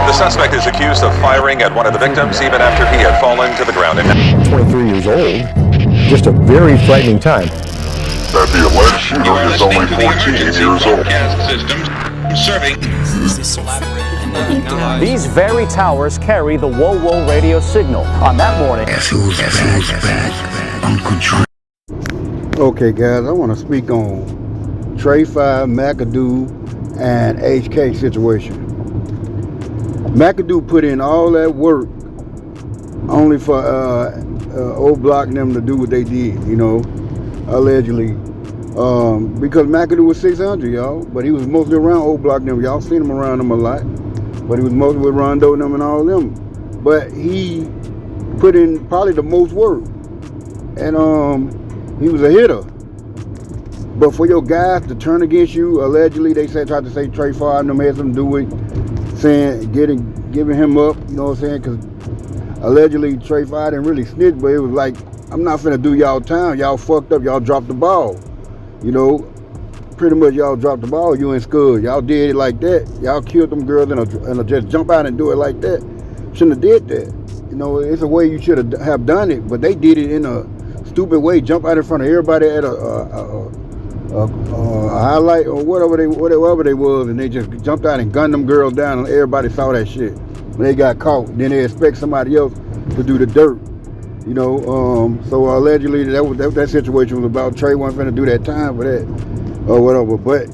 The suspect is accused of firing at one of the victims even after he had fallen to the ground. 23 years old. Just a very frightening time. That the alleged shooter is only 14 years old. These very towers carry the whoa-whoa radio signal. On that morning... Okay, guys, I want to speak on Trey 5, McAdoo, and HK situation. McAdoo put in all that work only for Oblock and them to do what they did, you know, allegedly. Because McAdoo was 600, y'all, but he was mostly around Oblock and them. Y'all seen him around them a lot, but he was mostly with Rondo and them and all them. But he put in probably the most work, and he was a hitter. But for your guys to turn against you, allegedly, they tried to say Trey 5 and them had something to do with saying, giving him up, you know what I'm saying? Because allegedly Trey 5 didn't really snitch, but it was like, I'm not finna do y'all time. Y'all fucked up. Y'all dropped the ball. You know, pretty much y'all dropped the ball, you and Scud. Y'all did it like that. Y'all killed them girls and just jump out and do it like that. Shouldn't have did that. You know, it's a way you should have done it, but they did it in a stupid way. Jump out in front of everybody at a highlight or whatever they was, and they just jumped out and gunned them girls down, and everybody saw that shit. When they got caught, then they expect somebody else to do the dirt. You know, so allegedly that situation was about Trey wasn't finna do that time for that or whatever. But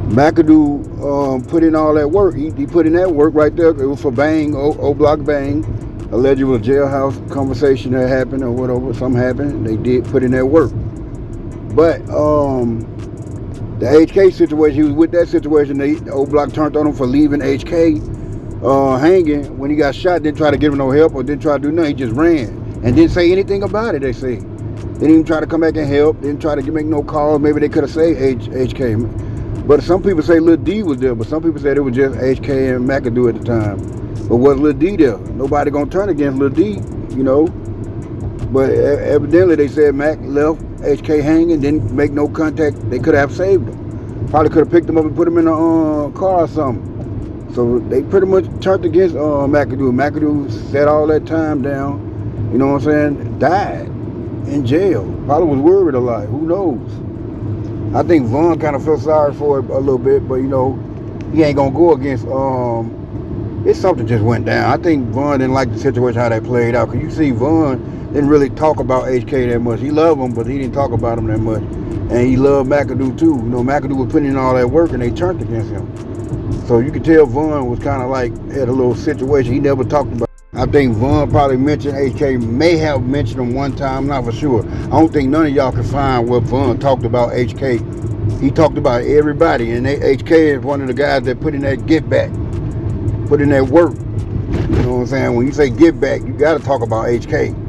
McAdoo put in all that work. He put in that work right there. It was for Bang, Oblock Bang. Allegedly was a jailhouse conversation that happened or whatever. Something happened. They did put in that work. But the HK situation, he was with that situation. Oblock turned on him for leaving HK hanging when he got shot. Didn't try to give him no help or didn't try to do nothing. He just ran and didn't say anything about it. They say didn't even try to come back and help. Didn't try to make no calls. Maybe they could have saved HK. But some people say Lil D was there. But some people said it was just HK and McAdoo at the time. But was Lil D there? Nobody gonna turn against Lil D, you know. But evidently they said Mac left HK hanging, didn't make no contact. They could have saved him. Probably could have picked him up and put him in a car or something. So they pretty much turned against McAdoo. McAdoo sat all that time down, you know what I'm saying? Died in jail. Probably was worried a lot. Who knows? I think Vaughn kind of felt sorry for it a little bit, but you know, he ain't gonna go against. It's something just went down. I think Vaughn didn't like the situation how that played out. Cause you see, Vaughn didn't really talk about HK that much. He loved him, but he didn't talk about him that much. And he loved McAdoo too. You know, McAdoo was putting in all that work, and they turned against him. So you could tell Vaughn was kind of like, had a little situation he never talked about. I think Vaughn probably mentioned HK, may have mentioned him one time, not for sure. I don't think none of y'all can find what Vaughn talked about HK. He talked about everybody, and HK is one of the guys that put in that get back, put in that work. You know what I'm saying? When you say get back, you got to talk about HK.